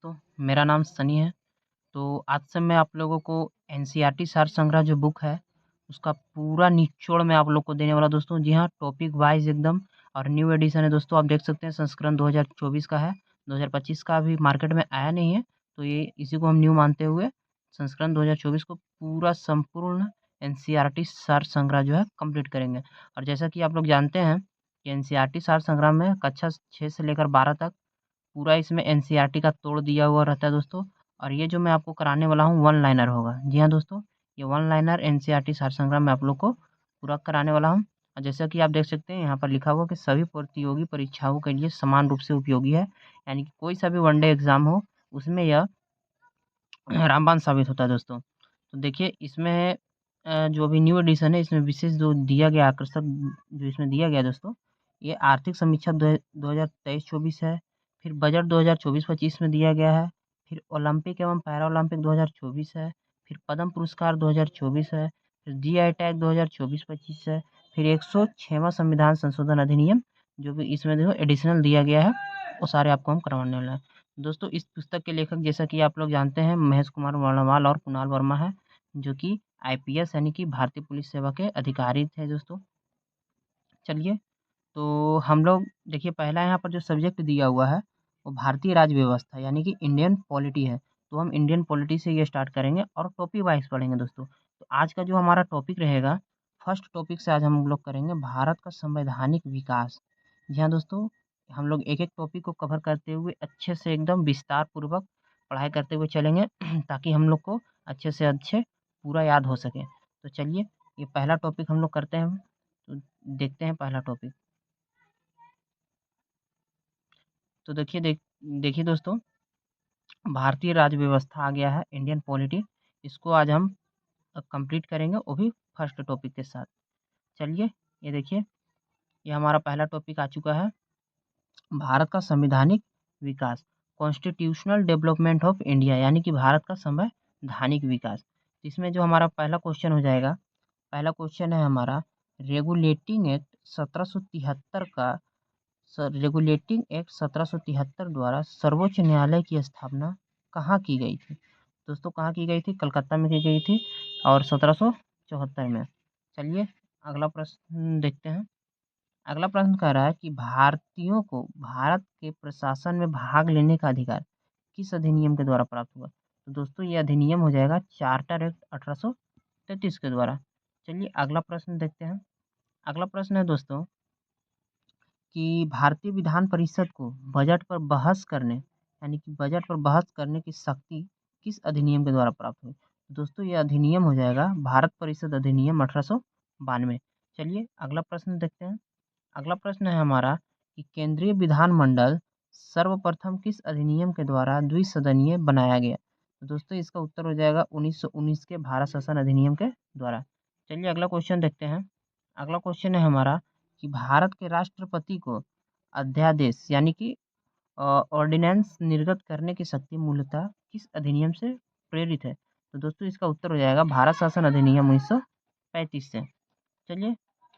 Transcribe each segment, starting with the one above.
तो मेरा नाम सनी है। तो आज से मैं आप लोगों को एनसीईआरटी सार संग्रह जो बुक है, उसका पूरा निचोड़ मैं आप लोग को देने वाला दोस्तों। जी हाँ, टॉपिक वाइज़ एकदम। और न्यू एडिशन है दोस्तों, आप देख सकते हैं संस्करण 2024 का है, 2025 का अभी मार्केट में आया नहीं है। तो ये इसी को हम न्यू मानते हुए संस्करण 2024 को पूरा संपूर्ण एनसीईआरटी सार संग्रह जो है कंप्लीट करेंगे। और जैसा कि आप लोग जानते हैं कि एनसीईआरटी सार संग्रह में कक्षा 6 से लेकर 12 तक पूरा इसमें एनसीईआरटी का तोड़ दिया हुआ रहता है दोस्तों। और ये जो मैं आपको कराने वाला हूँ वन लाइनर होगा। जी हाँ दोस्तों, ये वन लाइनर एनसीईआरटी सार संग्रह मैं आप लोग को पूरा कराने वाला हूँ। और जैसा कि आप देख सकते हैं यहाँ पर लिखा हुआ कि सभी प्रतियोगी परीक्षाओं के लिए समान रूप से उपयोगी है, यानी कि कोई सा भी वनडे एग्जाम हो उसमें यह रामबाण साबित होता है दोस्तों। तो देखिए इसमें जो अभी न्यू एडिशन है इसमें विशेष जो दिया गया आकर्षक जो इसमें दिया गया दोस्तों, ये आर्थिक समीक्षा 2023-24 है। फिर बजट 2024-25 में दिया गया है। फिर ओलंपिक एवं पैरा ओलंपिक 2024 है। फिर पद्म पुरस्कार 2024 है। फिर जीआई टैग 2024-25 है। फिर 106वां संविधान संशोधन अधिनियम जो भी इसमें देखो एडिशनल दिया गया है, वो सारे आपको हम करवाने वाले हैं दोस्तों। इस पुस्तक के लेखक जैसा कि आप लोग जानते हैं महेश कुमार वर्णवाल और कुणाल वर्मा है, जो कि आईपीएस यानी कि भारतीय पुलिस सेवा के अधिकारी थे दोस्तों। चलिए, तो हम लोग देखिए पहला यहाँ पर जो सब्जेक्ट दिया हुआ है वो भारतीय राज्य व्यवस्था यानी कि इंडियन पॉलिटी है। तो हम इंडियन पॉलिटी से ये स्टार्ट करेंगे और टॉपिक वाइज पढ़ेंगे दोस्तों। तो आज का जो हमारा टॉपिक रहेगा, फर्स्ट टॉपिक से आज हम लोग करेंगे भारत का संवैधानिक विकास। जी हाँ दोस्तों, हम लोग एक एक टॉपिक को कवर करते हुए अच्छे से एकदम विस्तार पूर्वक पढ़ाई करते हुए चलेंगे ताकि हम लोग को अच्छे से अच्छे पूरा याद हो सके। तो चलिए, ये पहला टॉपिक हम लोग करते हैं। तो देखते हैं पहला टॉपिक। तो देखिए दोस्तों, भारतीय राज्य व्यवस्था आ गया है, इंडियन पॉलिटी। इसको आज हम कंप्लीट करेंगे, वो भी फर्स्ट टॉपिक के साथ। चलिए, ये देखिए, ये हमारा पहला टॉपिक आ चुका है, भारत का संवैधानिक विकास, कॉन्स्टिट्यूशनल डेवलपमेंट ऑफ इंडिया, यानी कि भारत का संवैधानिक विकास। इसमें जो हमारा पहला क्वेश्चन हो जाएगा, पहला क्वेश्चन है हमारा, रेगुलेटिंग एक्ट 1773 का रेगुलेटिंग एक्ट 1773 द्वारा सर्वोच्च न्यायालय की स्थापना कहाँ की गई थी? दोस्तों कहाँ की गई थी? कलकत्ता में की गई थी और 1774 में। चलिए, अगला प्रश्न देखते हैं। अगला प्रश्न कह रहा है कि भारतीयों को भारत के प्रशासन में भाग लेने का अधिकार किस अधिनियम के द्वारा प्राप्त हुआ? तो दोस्तों ये अधिनियम हो जाएगा चार्टर एक्ट 1833 के द्वारा। चलिए अगला प्रश्न देखते हैं। अगला प्रश्न है दोस्तों कि भारतीय विधान परिषद को बजट पर बहस करने यानी कि बजट पर बहस करने की शक्ति किस अधिनियम के द्वारा प्राप्त हुई? दोस्तों ये अधिनियम हो जाएगा भारत परिषद अधिनियम 1892। चलिए अगला प्रश्न देखते हैं। अगला प्रश्न है हमारा कि केंद्रीय विधानमंडल सर्वप्रथम किस अधिनियम के द्वारा द्विसदनीय बनाया गया? तो दोस्तों इसका उत्तर हो जाएगा 1919 के भारत शासन अधिनियम के द्वारा। चलिए अगला क्वेश्चन देखते हैं। अगला क्वेश्चन है हमारा कि भारत के राष्ट्रपति को अध्यादेश यानी कि ऑर्डिनेंस निर्गत करने की शक्ति मूलतः किस अधिनियम से प्रेरित है? तो दोस्तों इसका उत्तर हो जाएगा भारत शासन अधिनियम 1935 से। चलिए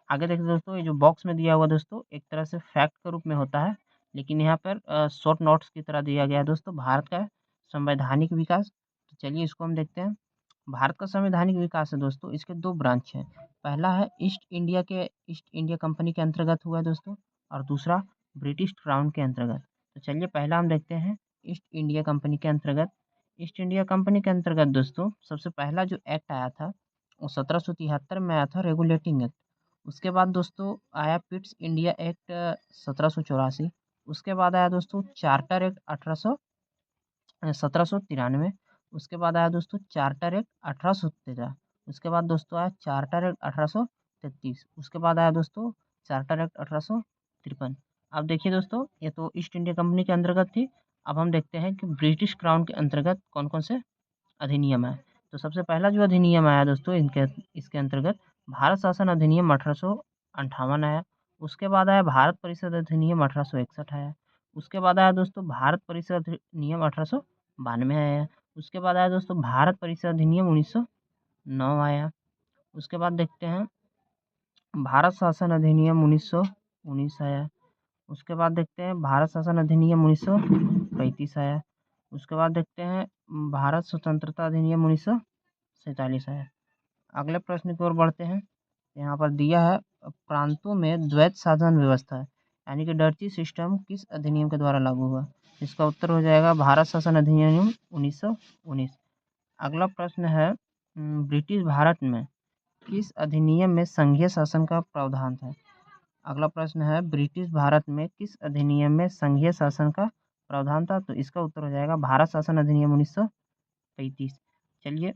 आगे देखते हैं दोस्तों, ये जो बॉक्स में दिया हुआ दोस्तों एक तरह से फैक्ट के रूप में होता है, लेकिन यहाँ पर शॉर्ट नोट्स की तरह दिया गया है दोस्तों, भारत का संवैधानिक विकास। तो चलिए इसको हम देखते हैं। भारत का संवैधानिक विकास है दोस्तों, इसके दो ब्रांच हैं। पहला है ईस्ट इंडिया कंपनी के अंतर्गत हुआ है दोस्तों, और दूसरा ब्रिटिश क्राउन के अंतर्गत। तो चलिए पहला हम देखते हैं ईस्ट इंडिया कंपनी के अंतर्गत। ईस्ट इंडिया कंपनी के अंतर्गत दोस्तों सबसे पहला जो एक्ट आया था वो 1773 में आया था, रेगुलेटिंग एक्ट। उसके बाद दोस्तों आया पिट्स इंडिया एक्ट 1784। उसके बाद आया दोस्तों चार्टर एक्ट 1793। उसके बाद आया दोस्तों चार्टर एक्ट 1813। उसके बाद दोस्तों आया चार्टर एक्ट 1833। उसके बाद आया दोस्तों चार्टर एक्ट 1853। अब देखिए दोस्तों, ये तो ईस्ट इंडिया कंपनी के अंतर्गत थी। अब हम देखते हैं कि ब्रिटिश क्राउन के अंतर्गत कौन कौन से अधिनियम है। तो सबसे पहला जो अधिनियम आया दोस्तों इनके इसके अंतर्गत भारत शासन अधिनियम 1858 आया। उसके बाद आया भारत परिषद अधिनियम 1861 आया। उसके बाद आया दोस्तों भारत परिषद अधिनियम 1892 आया। उसके बाद आया दोस्तों भारत परिषद अधिनियम 1909 आया। उसके बाद देखते हैं भारत शासन अधिनियम 1919 आया। उसके बाद देखते हैं भारत शासन अधिनियम 1935 आया। उसके बाद देखते हैं भारत स्वतंत्रता अधिनियम 1947 है। अगले प्रश्न की ओर बढ़ते हैं। यहाँ पर दिया है प्रांतों में द्वैत शासन व्यवस्था यानी कि डर्ची सिस्टम किस अधिनियम के द्वारा लागू हुआ? इसका उत्तर हो जाएगा भारत शासन अधिनियम 1919। अगला प्रश्न है ब्रिटिश भारत में किस अधिनियम में संघीय शासन का प्रावधान था? अगला प्रश्न है ब्रिटिश भारत में किस अधिनियम में संघीय शासन का प्रावधान था? तो इसका उत्तर हो जाएगा भारत शासन अधिनियम 1935। चलिए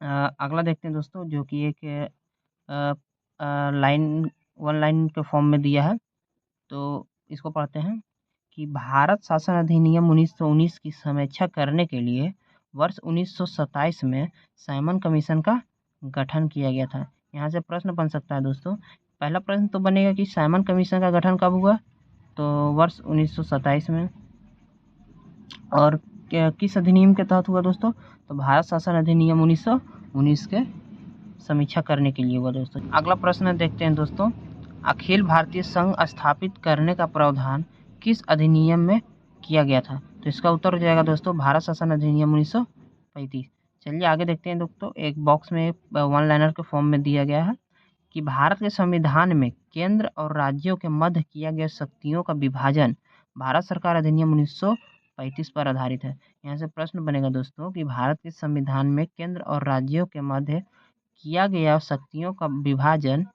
अगला देखते हैं दोस्तों, जो कि एक लाइन वन लाइन के फॉर्म में दिया है, तो इसको पढ़ते हैं कि भारत शासन अधिनियम 1919 की समीक्षा करने के लिए वर्ष 1927 में साइमन कमीशन का गठन किया गया था। यहाँ से प्रश्न बन सकता है दोस्तों। पहला प्रश्न तो बनेगा कि साइमन कमीशन का गठन कब हुआ? तो वर्ष 1927 में। और किस अधिनियम के तहत हुआ दोस्तों? तो भारत शासन अधिनियम 1919 के समीक्षा करने के लिए हुआ दोस्तों। अगला प्रश्न देखते हैं दोस्तों, अखिल भारतीय संघ स्थापित करने का प्रावधान किस अधिनियम में किया गया था? तो इसका उत्तर हो जाएगा दोस्तों भारत शासन अधिनियम 1935। चलिए आगे देखते हैं दोस्तों, एक बॉक्स में वन लाइनर के फॉर्म में दिया गया है कि भारत के संविधान में केंद्र और राज्यों के मध्य किया गया शक्तियों का विभाजन भारत सरकार अधिनियम 1935 पर आधारित है। यहाँ से प्रश्न बनेगा दोस्तों कि भारत के संविधान में केंद्र और राज्यों के मध्य किया गया शक्तियों का विभाजन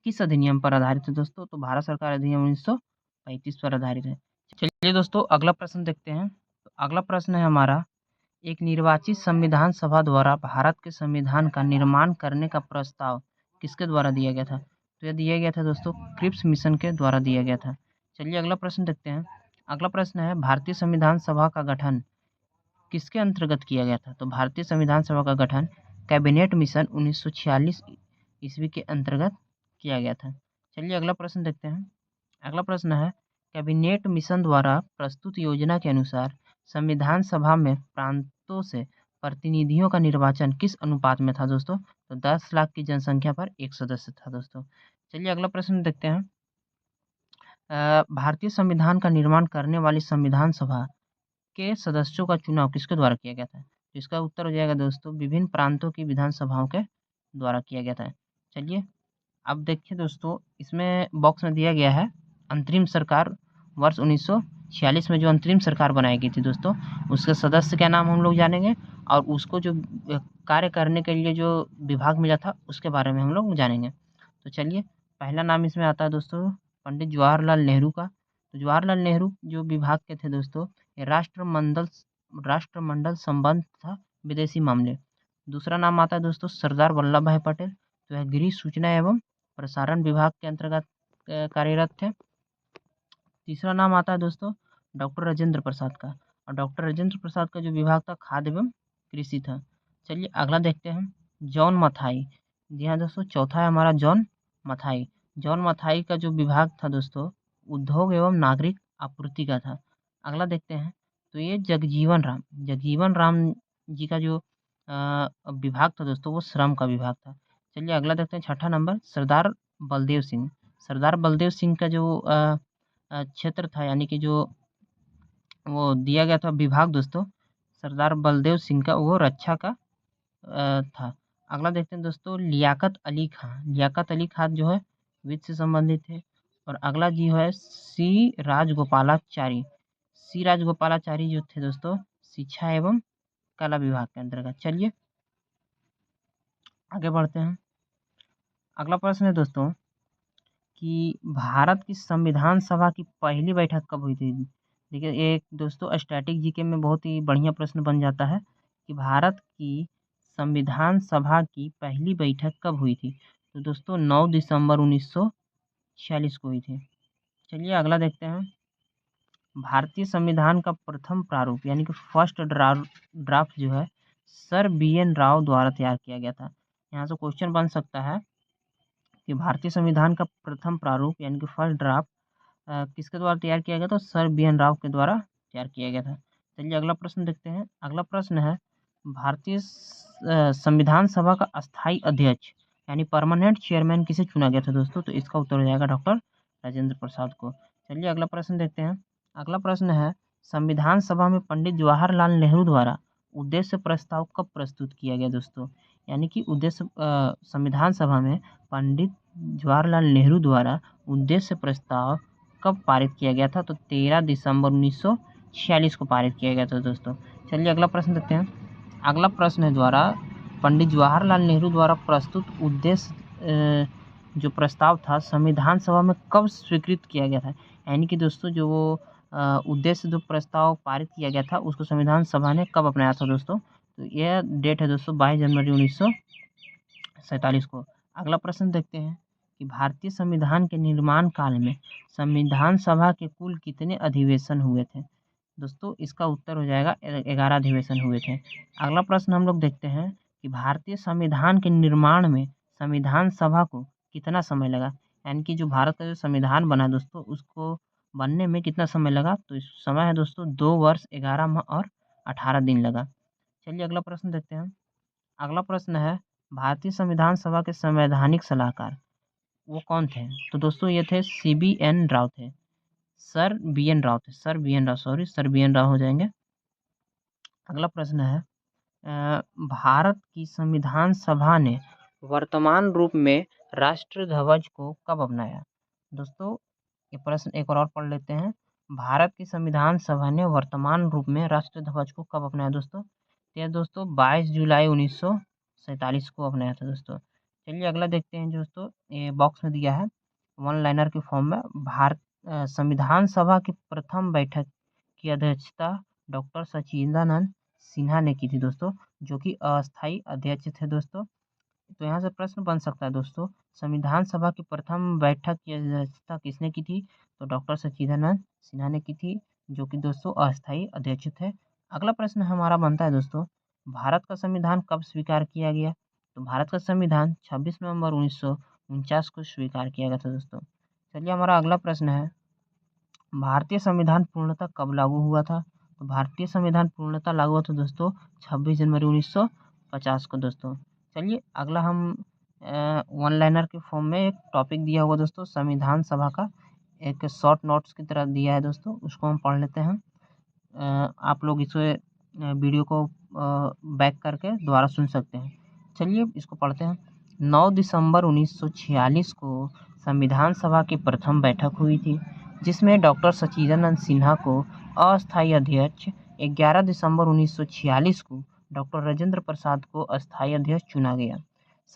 किस अधिनियम पर आधारित है दोस्तों? तो भारत सरकार अधिनियम 1935 पर आधारित है। चलिए दोस्तों अगला प्रश्न देखते हैं। तो अगला प्रश्न है हमारा, एक निर्वाचित संविधान सभा द्वारा भारत के संविधान का निर्माण करने का प्रस्ताव किसके द्वारा दिया गया था? तो यह दिया गया था दोस्तों क्रिप्स मिशन के द्वारा दिया गया था। चलिए अगला प्रश्न देखते हैं। अगला प्रश्न है भारतीय संविधान सभा का गठन किसके अंतर्गत किया गया था? तो भारतीय संविधान सभा का गठन कैबिनेट मिशन 1946 ईस्वी के अंतर्गत किया गया था। चलिए अगला प्रश्न देखते हैं। अगला प्रश्न है कैबिनेट मिशन द्वारा प्रस्तुत योजना के अनुसार संविधान सभा में प्रांतों से प्रतिनिधियों का निर्वाचन किस अनुपात में था दोस्तों? तो 10 लाख की जनसंख्या पर एक सदस्य था दोस्तों। चलिए अगला प्रश्न देखते हैं। भारतीय संविधान का निर्माण करने वाली संविधान सभा के सदस्यों का चुनाव किसके द्वारा किया गया था? तो इसका उत्तर हो जाएगा दोस्तों विभिन्न प्रांतों की विधानसभाओं के द्वारा किया गया था। चलिए अब देखिए दोस्तों, इसमें बॉक्स में दिया गया है अंतरिम सरकार वर्ष 1946 में जो अंतरिम सरकार बनाई गई थी दोस्तों, उसके सदस्य का नाम हम लोग जानेंगे और उसको जो कार्य करने के लिए जो विभाग मिला था उसके बारे में हम लोग जानेंगे। तो चलिए पहला नाम इसमें आता है दोस्तों पंडित जवाहरलाल नेहरू का। तो जवाहरलाल नेहरू जो विभाग के थे दोस्तों, ये राष्ट्रमंडल संबंध तथा विदेशी मामले। दूसरा नाम आता है दोस्तों सरदार वल्लभ भाई पटेल, तो यह गृह सूचना एवं प्रसारण विभाग के अंतर्गत कार्यरत थे। तीसरा नाम आता है दोस्तों डॉक्टर राजेंद्र प्रसाद का, और डॉक्टर राजेंद्र प्रसाद का जो विभाग था खाद्य एवं कृषि था। चलिए अगला देखते हैं जॉन मथाई। जी हाँ दोस्तों, चौथा है हमारा जॉन मथाई। जॉन मथाई का जो विभाग था दोस्तों उद्योग एवं नागरिक आपूर्ति का था। अगला देखते हैं, तो ये जगजीवन राम जी का जो विभाग था दोस्तों वो श्रम का विभाग था। चलिए अगला देखते हैं छठा नंबर सरदार बलदेव सिंह। सरदार बलदेव सिंह का जो क्षेत्र था यानी कि जो वो दिया गया था विभाग दोस्तों सरदार बलदेव सिंह का, वो रक्षा का था। अगला देखते हैं दोस्तों लियाकत अली खान। लियाकत अली खान जो है वित्त से संबंधित थे। और अगला जी है सी राजगोपालाचारी। सी राजगोपालाचारी जो थे दोस्तों शिक्षा एवं कला विभाग के अंतर्गत। चलिए आगे बढ़ते हैं। अगला प्रश्न है दोस्तों कि भारत की संविधान सभा की पहली बैठक कब हुई थी? देखिए एक दोस्तों स्टैटिक जीके में बहुत ही बढ़िया प्रश्न बन जाता है कि भारत की संविधान सभा की पहली बैठक कब हुई थी? तो दोस्तों 9 दिसंबर 1946 को हुई थी। चलिए अगला देखते हैं। भारतीय संविधान का प्रथम प्रारूप यानी कि फर्स्ट ड्राफ्ट जो है सर BN राव द्वारा तैयार किया गया था। यहाँ से क्वेश्चन बन सकता है कि भारतीय संविधान का प्रथम प्रारूप यानी कि फर्स्ट ड्राफ्ट किसके द्वारा तैयार किया गया था? सर BN राव के द्वारा तैयार किया गया था। चलिए अगला प्रश्न देखते हैं। अगला प्रश्न है भारतीय संविधान सभा का अस्थायी अध्यक्ष यानी परमानेंट चेयरमैन किसे चुना गया था दोस्तों? तो इसका उत्तर हो जाएगा डॉक्टर राजेंद्र प्रसाद को। चलिए अगला प्रश्न देखते हैं। अगला प्रश्न है संविधान सभा में पंडित जवाहरलाल नेहरू द्वारा उद्देश्य प्रस्ताव कब प्रस्तुत किया गया दोस्तों? यानी कि संविधान सभा में पंडित जवाहरलाल नेहरू द्वारा उद्देश्य प्रस्ताव कब पारित किया गया था? तो 13 दिसंबर 1946 को पारित किया गया था दोस्तों। चलिए अगला प्रश्न देखते हैं। अगला प्रश्न है द्वारा पंडित जवाहरलाल नेहरू द्वारा प्रस्तुत उद्देश्य जो प्रस्ताव था संविधान सभा में कब स्वीकृत किया गया था? यानी कि दोस्तों जो उद्देश्य जो प्रस्ताव पारित किया गया था उसको संविधान सभा ने कब अपनाया था दोस्तों? तो यह डेट है दोस्तों 22 जनवरी 1947 को। अगला प्रश्न देखते हैं कि भारतीय संविधान के निर्माण काल में संविधान सभा के कुल कितने अधिवेशन हुए थे? दोस्तों इसका उत्तर हो जाएगा 11 अधिवेशन हुए थे। अगला प्रश्न हम लोग देखते हैं कि भारतीय संविधान के निर्माण में संविधान सभा को कितना समय लगा? यानी कि जो भारत का जो संविधान बना दोस्तों उसको बनने में कितना समय लगा? तो इस समय है दोस्तों 2 वर्ष 11 माह और 18 दिन लगा। चलिए अगला प्रश्न देखते हैं। अगला प्रश्न है भारतीय संविधान सभा के संवैधानिक सलाहकार वो कौन थे? तो दोस्तों ये थे CBN राव थे। सर बी एन राव हो जाएंगे। अगला प्रश्न है भारत की संविधान सभा ने वर्तमान रूप में राष्ट्र ध्वज को कब अपनाया? दोस्तों ये प्रश्न एक बार और पढ़ लेते हैं। भारत की संविधान सभा ने वर्तमान रूप में राष्ट्र ध्वज को कब अपनाया दोस्तों? यह दोस्तों 22 जुलाई 1947 को अपनाया था दोस्तों। चलिए अगला देखते हैं दोस्तों। ये बॉक्स में दिया है वन लाइनर के फॉर्म में। संविधान सभा की प्रथम बैठक की अध्यक्षता डॉक्टर सच्चिदानंद सिन्हा ने की थी दोस्तों, जो कि अस्थायी अध्यक्ष थे दोस्तों। तो यहाँ से प्रश्न बन सकता है दोस्तों, संविधान सभा की प्रथम बैठक की अध्यक्षता किसने की थी? तो डॉक्टर सच्चिदानंद सिन्हा ने की थी, जो कि दोस्तों अस्थायी अध्यक्ष थे। अगला प्रश्न हमारा बनता है दोस्तों, भारत का संविधान कब स्वीकार किया गया? तो भारत का संविधान 26 नवंबर 1949 को स्वीकार किया गया था दोस्तों। चलिए हमारा अगला प्रश्न है, भारतीय संविधान पूर्णतः कब लागू हुआ था? तो भारतीय संविधान पूर्णतः लागू हुआ था दोस्तों 26 जनवरी 1950 को दोस्तों। चलिए अगला हम वन लाइनर के फॉर्म में एक टॉपिक दिया हुआ दोस्तों, संविधान सभा का एक शॉर्ट नोट्स की तरह दिया है दोस्तों, उसको हम पढ़ लेते हैं। आप लोग इसे वीडियो को बैक करके दोबारा सुन सकते हैं। चलिए इसको पढ़ते हैं। 9 दिसंबर 1946 को संविधान सभा की प्रथम बैठक हुई थी, जिसमें डॉक्टर सच्चिदानंद सिन्हा को अस्थायी अध्यक्ष, 11 दिसंबर 1946 को डॉक्टर राजेंद्र प्रसाद को अस्थायी अध्यक्ष चुना गया।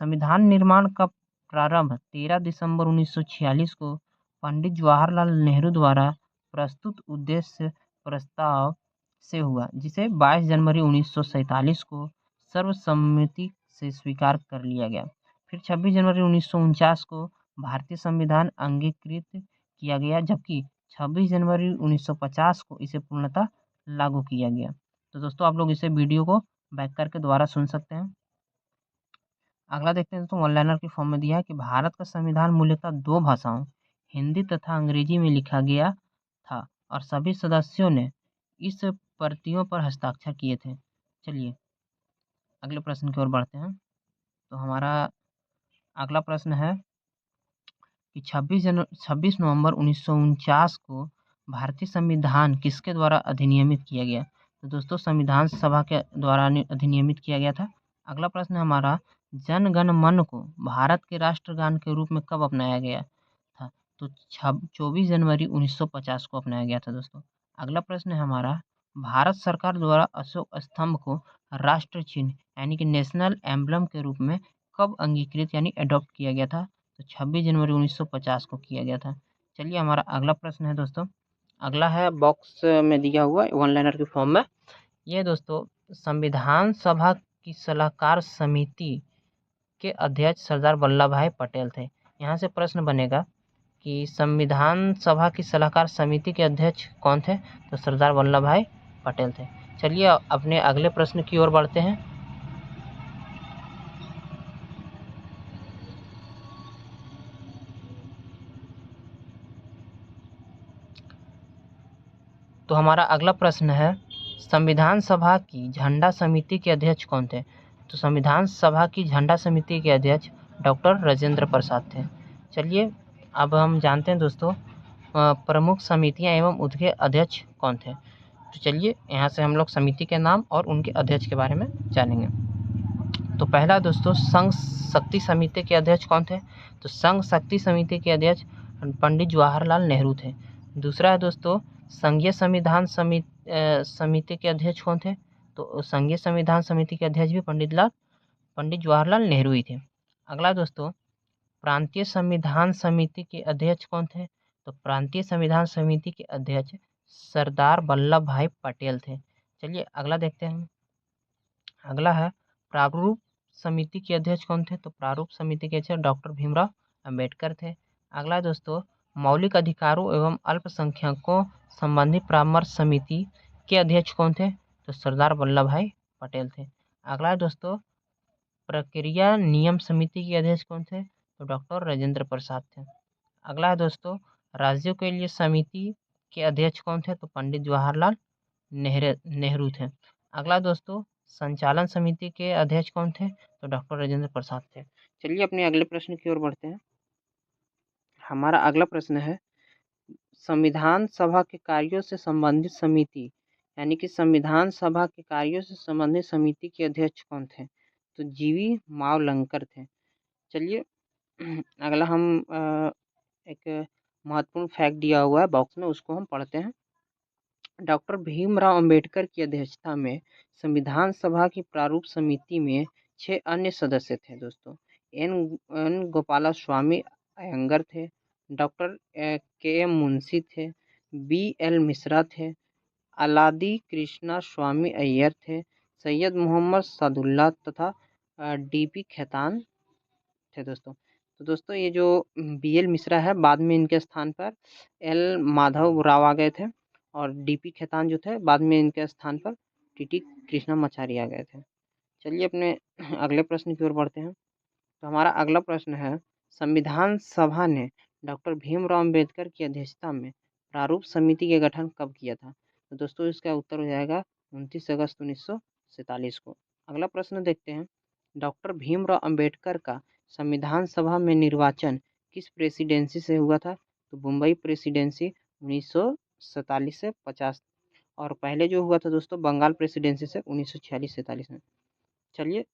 संविधान निर्माण का प्रारंभ 13 दिसंबर 1946 को पंडित जवाहरलाल नेहरू द्वारा प्रस्तुत उद्देश्य प्रस्ताव से हुआ, जिसे 22 जनवरी 1947 को सर्वसम्मति से स्वीकार कर लिया गया। फिर 26 जनवरी 1949 को भारतीय संविधान अंगीकृत किया गया, जबकि 26 जनवरी 1950 को इसे पूर्णतः लागू किया गया। तो दोस्तों आप लोग इसे वीडियो को बैक करके दोबारा सुन सकते हैं। अगला देखते हैं दोस्तों, वन लाइनर के फॉर्म में दिया है कि भारत का संविधान मूलतः 2 भाषाओं हिंदी तथा अंग्रेजी में लिखा गया था और सभी सदस्यों ने इस प्रतियों पर हस्ताक्षर किए थे। चलिए अगले प्रश्न की ओर बढ़ते हैं। तो हमारा अगला प्रश्न है कि 26 नवंबर 1949 को भारतीय संविधान किसके द्वारा अधिनियमित किया गया? तो दोस्तों संविधान सभा के द्वारा अधिनियमित किया गया था। अगला प्रश्न है हमारा, जन गण मन को भारत के राष्ट्रगान के रूप में कब अपनाया गया था? तो 24 जनवरी 1950 को अपनाया गया था दोस्तों। अगला प्रश्न है हमारा, भारत सरकार द्वारा अशोक स्तंभ को राष्ट्र चिन्ह यानी कि नेशनल एम्बलम के रूप में कब अंगीकृत यानी अडॉप्ट किया गया था? तो 26 जनवरी 1950 को किया गया था। चलिए हमारा अगला प्रश्न है दोस्तों, अगला है बॉक्स में दिया हुआ वन लाइनर के फॉर्म में। ये दोस्तों संविधान सभा की सलाहकार समिति के अध्यक्ष सरदार वल्लभ भाई पटेल थे। यहाँ से प्रश्न बनेगा कि संविधान सभा की सलाहकार समिति के अध्यक्ष कौन थे? तो सरदार वल्लभ भाई पटेल थे। चलिए अपने अगले प्रश्न की ओर बढ़ते हैं। तो हमारा अगला प्रश्न है, संविधान सभा की झंडा समिति के अध्यक्ष कौन थे? तो संविधान सभा की झंडा समिति के अध्यक्ष डॉक्टर राजेंद्र प्रसाद थे। चलिए अब हम जानते हैं दोस्तों प्रमुख समितियां एवं उनके अध्यक्ष कौन थे। तो चलिए यहाँ से हम लोग समिति के नाम और उनके अध्यक्ष के बारे में जानेंगे। तो पहला दोस्तों, संघ शक्ति समिति के अध्यक्ष कौन थे? तो संघ शक्ति समिति के अध्यक्ष पंडित जवाहरलाल नेहरू थे। दूसरा है दोस्तों, संघीय संविधान समिति के अध्यक्ष कौन थे? तो संघीय संविधान समिति के अध्यक्ष भी पंडित जवाहरलाल नेहरू ही थे। अगला दोस्तों, प्रांतीय संविधान समिति के अध्यक्ष कौन थे? तो प्रांतीय संविधान समिति के अध्यक्ष सरदार वल्लभ भाई पटेल थे। चलिए अगला देखते हैं। अगला है प्रारूप समिति के अध्यक्ष कौन थे? तो प्रारूप समिति के अध्यक्ष डॉक्टर भीमराव अंबेडकर थे। अगला दोस्तों, मौलिक अधिकारों एवं अल्पसंख्यकों संबंधी परामर्श समिति के अध्यक्ष कौन थे? तो सरदार वल्लभ भाई पटेल थे। अगला दोस्तों, प्रक्रिया नियम समिति के अध्यक्ष कौन थे? तो डॉक्टर राजेंद्र प्रसाद थे। अगला है दोस्तों, राज्यों के लिए समिति के अध्यक्ष कौन थे? तो पंडित जवाहरलाल नेहरू थे। अगला दोस्तों, संचालन समिति के अध्यक्ष कौन थे? तो डॉक्टर राजेंद्र प्रसाद थे। चलिए अपने अगले प्रश्न की ओर बढ़ते हैं। हमारा अगला प्रश्न है, संविधान सभा के कार्यों से संबंधित समिति, यानी कि संविधान सभा के कार्यों से संबंधित समिति के अध्यक्ष कौन थे? तो जीवी मावलंकर थे। चलिए अगला हम एक महत्वपूर्ण फैक्ट दिया हुआ है बॉक्स में, उसको हम पढ़ते हैं। डॉक्टर भीमराव अंबेडकर की अध्यक्षता में संविधान सभा की प्रारूप समिति में 6 अन्य सदस्य थे दोस्तों। एन गोपाला स्वामी अयंगर थे, डॉक्टर के एम मुंशी थे, बी एल मिश्रा थे, अलादी कृष्णा स्वामी अय्यर थे, सैयद मोहम्मद सादुल्ला तथा डी पी खेतान थे दोस्तों। तो दोस्तों ये जो बी एल मिश्रा है, बाद में इनके स्थान पर एल माधव राव आ गए थे, और डी पी खेतान जो थे बाद में इनके स्थान पर टी टी कृष्णमाचारी आ गए थे। चलिए अपने अगले प्रश्न की ओर बढ़ते हैं। तो हमारा अगला प्रश्न है, संविधान सभा ने डॉक्टर भीमराव अंबेडकर की अध्यक्षता में प्रारूप समिति के गठन कब किया था? तो दोस्तों इसका उत्तर हो जाएगा 29 अगस्त 1947 को। अगला प्रश्न देखते हैं, डॉक्टर भीमराव अंबेडकर का संविधान सभा में निर्वाचन किस प्रेसिडेंसी से हुआ था? तो मुंबई प्रेसिडेंसी 1947 से 50, और पहले जो हुआ था दोस्तों बंगाल प्रेसिडेंसी से 1946-47 में। चलिए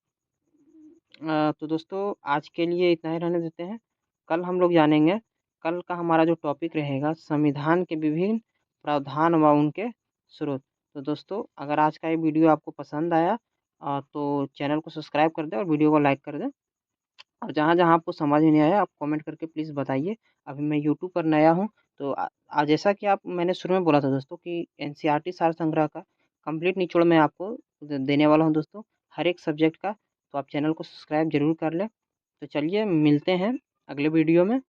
तो दोस्तों आज के लिए इतना ही रहने देते हैं। कल हम लोग जानेंगे, कल का हमारा जो टॉपिक रहेगा संविधान के विभिन्न प्रावधान व उनके स्रोत। तो दोस्तों अगर आज का ये वीडियो आपको पसंद आया तो चैनल को सब्सक्राइब कर दें और वीडियो को लाइक कर दें, और जहाँ जहाँ आपको समझ में नहीं आया आप कमेंट करके प्लीज़ बताइए। अभी मैं यूट्यूब पर नया हूँ, तो जैसा कि मैंने शुरू में बोला था दोस्तों कि एनसीईआरटी सार संग्रह का कंप्लीट निचोड़ मैं आपको देने वाला हूँ दोस्तों, हर एक सब्जेक्ट का। तो आप चैनल को सब्सक्राइब जरूर कर लें। तो चलिए मिलते हैं अगले वीडियो में।